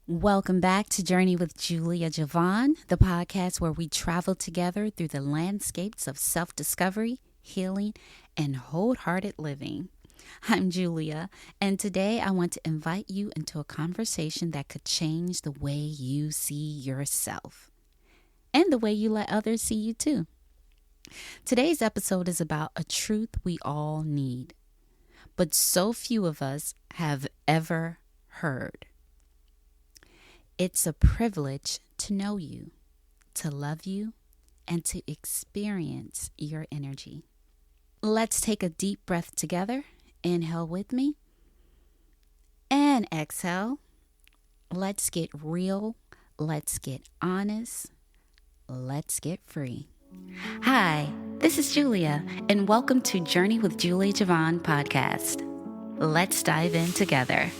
Welcome back to Journey with Julia Jovone, the podcast where we travel together through the landscapes of self-discovery, healing, and wholehearted living. I'm Julia, and today I want to invite you into a conversation that could change the way you see yourself and the way you let others see you too. Today's episode is about a truth we all need, but so few of us have ever heard. It's a privilege to know you, to love you, and to experience your energy. Let's take a deep breath together. Inhale with me. And exhale. Let's get real. Let's get honest. Let's get free. Hi, this is Julia, and welcome to Journey with Julia Jovone podcast. Let's dive in together.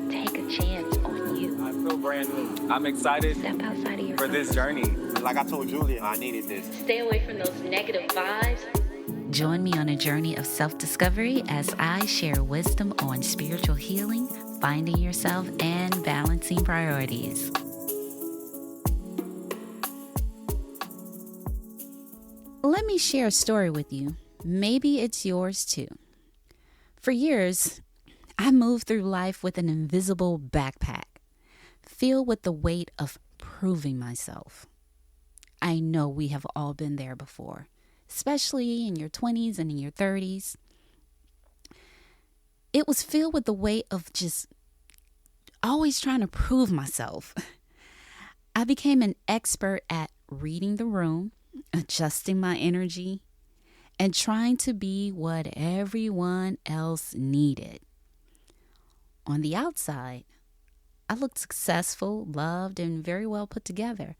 Take a chance on you. I feel brand new. I'm excited Step outside of your for this journey. Like I told Julia, I needed this. Stay away from those negative vibes. Join me on a journey of self-discovery as I share wisdom on spiritual healing, finding yourself, and balancing priorities. Let me share a story with you. Maybe it's yours too. For years, I moved through life with an invisible backpack, filled with the weight of proving myself. I know we have all been there before, especially in your 20s and in your 30s. It was filled with the weight of just always trying to prove myself. I became an expert at reading the room, adjusting my energy, and trying to be what everyone else needed. On the outside, I looked successful, loved, and very well put together.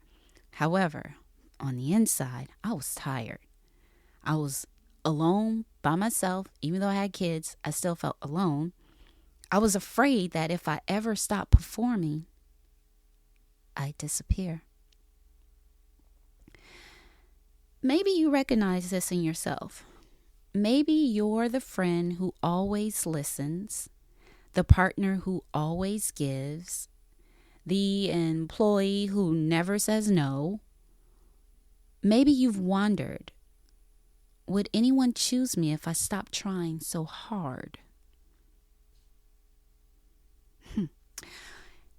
However, on the inside, I was tired. I was alone by myself. Even though I had kids, I still felt alone. I was afraid that if I ever stopped performing, I'd disappear. Maybe you recognize this in yourself. Maybe you're the friend who always listens, the partner who always gives, the employee who never says no. Maybe you've wondered, would anyone choose me if I stopped trying so hard?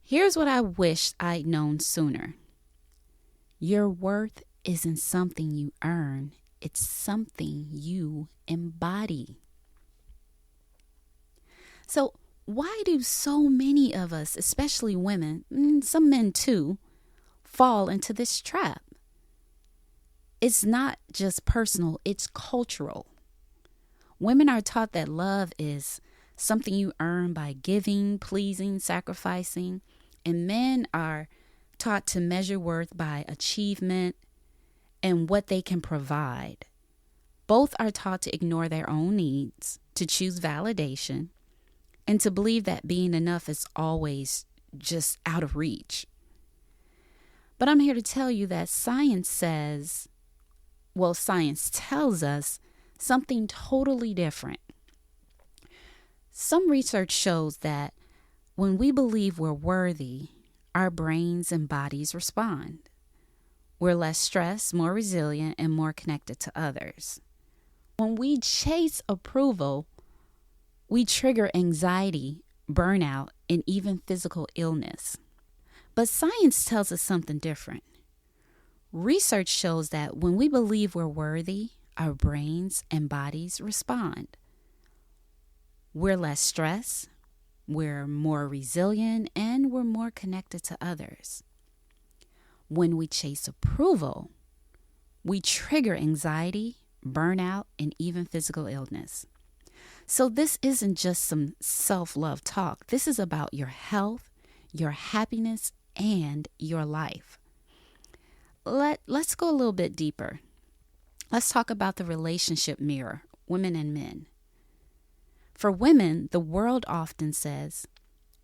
Here's what I wish I'd known sooner. Your worth isn't something you earn. It's something you embody. So why do so many of us, especially women, and some men too, fall into this trap? It's not just personal, it's cultural. Women are taught that love is something you earn by giving, pleasing, sacrificing, and men are taught to measure worth by achievement and what they can provide. Both are taught to ignore their own needs, to choose validation, and to believe that being enough is always just out of reach. But I'm here to tell you that science tells us something totally different. Some research shows that when we believe we're worthy, our brains and bodies respond. We're less stressed, more resilient, and more connected to others. When we chase approval, we trigger anxiety, burnout, and even physical illness. But science tells us something different. Research shows that when we believe we're worthy, our brains and bodies respond. We're less stressed, we're more resilient, and we're more connected to others. When we chase approval, we trigger anxiety, burnout, and even physical illness. So this isn't just some self-love talk. This is about your health, your happiness, and your life. Let's go a little bit deeper. Let's talk about the relationship mirror, women and men. For women, the world often says,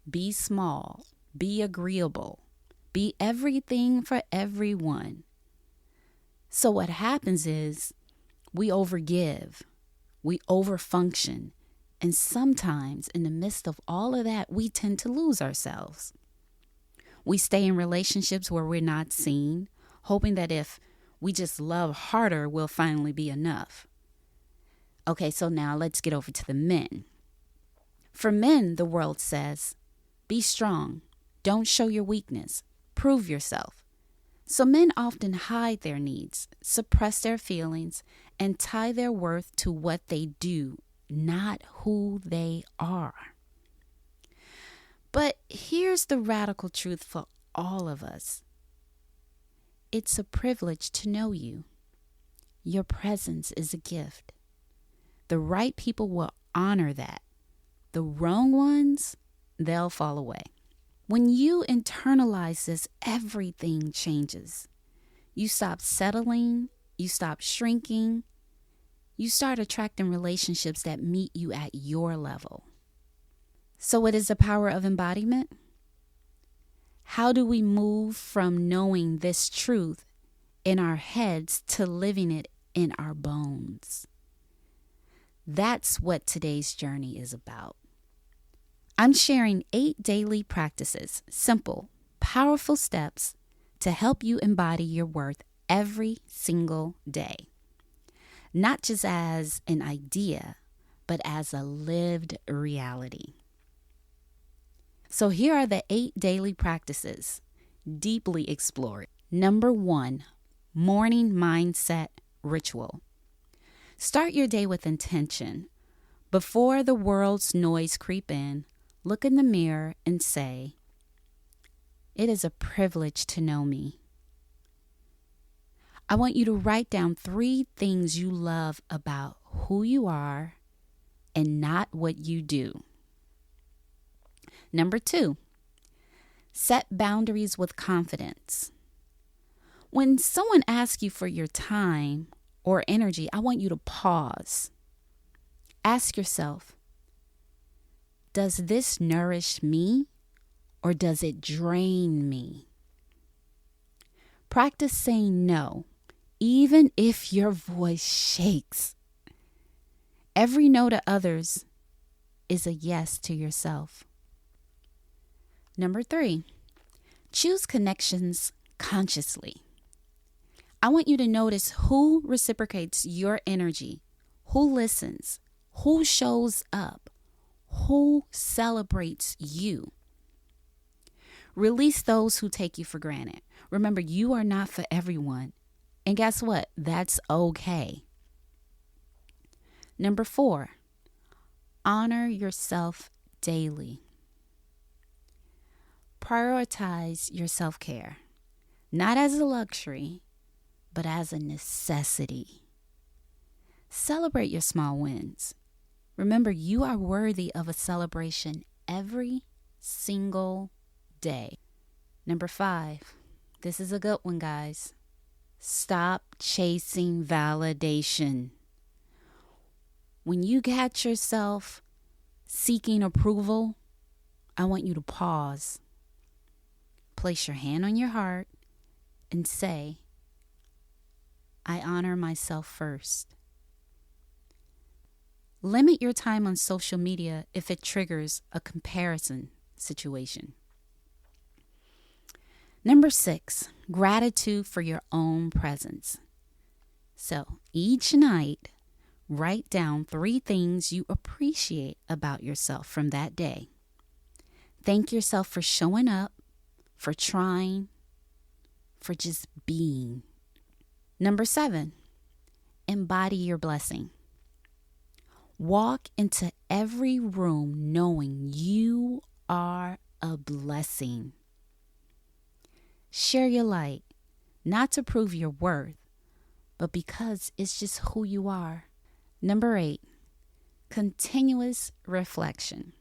be small, be agreeable, be everything for everyone. So what happens is we overgive, we overfunction, and sometimes in the midst of all of that, we tend to lose ourselves. We stay in relationships where we're not seen, hoping that if we just love harder, we'll finally be enough. Okay, so now let's get over to the men. For men, the world says, be strong. Don't show your weakness. Prove yourself. So men often hide their needs, suppress their feelings, and tie their worth to what they do, not who they are. But here's the radical truth for all of us. It's a privilege to know you. Your presence is a gift. The right people will honor that. The wrong ones, they'll fall away. When you internalize this, everything changes. You stop settling, you stop shrinking, you start attracting relationships that meet you at your level. So what is the power of embodiment? How do we move from knowing this truth in our heads to living it in our bones? That's what today's journey is about. I'm sharing 8 daily practices, simple, powerful steps to help you embody your worth every single day. Not just as an idea, but as a lived reality. So here are the 8 daily practices, deeply explored. Number 1, morning mindset ritual. Start your day with intention. Before the world's noise creep in, look in the mirror and say, it is a privilege to know me. I want you to write down 3 things you love about who you are and not what you do. Number 2, set boundaries with confidence. When someone asks you for your time or energy, I want you to pause. Ask yourself, does this nourish me or does it drain me? Practice saying no, even if your voice shakes. Every no to others is a yes to yourself. Number 3, choose connections consciously. I want you to notice who reciprocates your energy, who listens, who shows up, who celebrates you. Release those who take you for granted. Remember, you are not for everyone. And guess what? That's okay. Number 4, honor yourself daily. Prioritize your self-care, not as a luxury, but as a necessity. Celebrate your small wins. Remember, you are worthy of a celebration every single day. Number 5, this is a good one, guys. Stop chasing validation. When you catch yourself seeking approval, I want you to pause. Place your hand on your heart and say, I honor myself first. Limit your time on social media if it triggers a comparison situation. Number 6, gratitude for your own presence. So each night, write down 3 things you appreciate about yourself from that day. Thank yourself for showing up, for trying, for just being. Number 7, embody your blessing. Walk into every room knowing you are a blessing. Share your light, not to prove your worth, but because it's just who you are. Number 8, continuous reflection.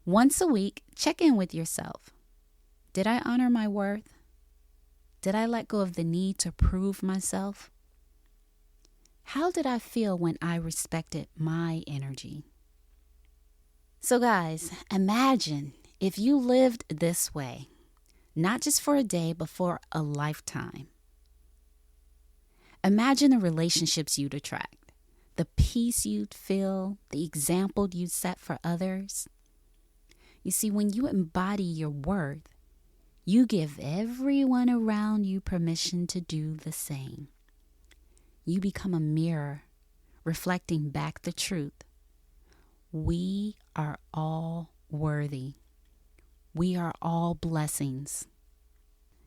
Once a week, check in with yourself. Did I honor my worth? Did I let go of the need to prove myself? How did I feel when I respected my energy? So guys, imagine if you lived this way, not just for a day, but for a lifetime. Imagine the relationships you'd attract, the peace you'd feel, the example you'd set for others. You see, when you embody your worth, you give everyone around you permission to do the same. You become a mirror, reflecting back the truth. We are all worthy. We are all blessings.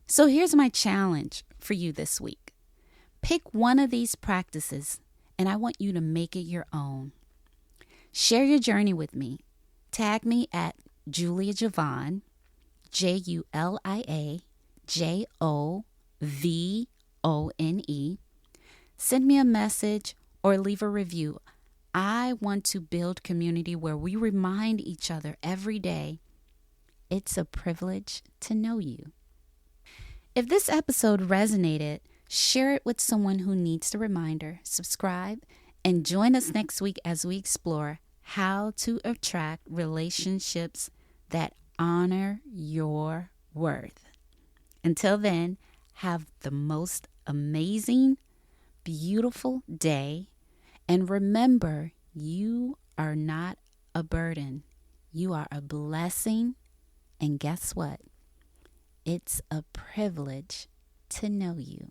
So here's my challenge for you this week. Pick one of these practices, and I want you to make it your own. Share your journey with me. Tag me at Julia Jovone, JuliaJovone. Send me a message or leave a review. I want to build community where we remind each other every day it's a privilege to know you. If this episode resonated, share it with someone who needs the reminder. Subscribe and join us next week as we explore how to attract relationships that honor your worth. Until then, have the most amazing, beautiful day. And remember, you are not a burden. You are a blessing. And guess what? It's a privilege to know you.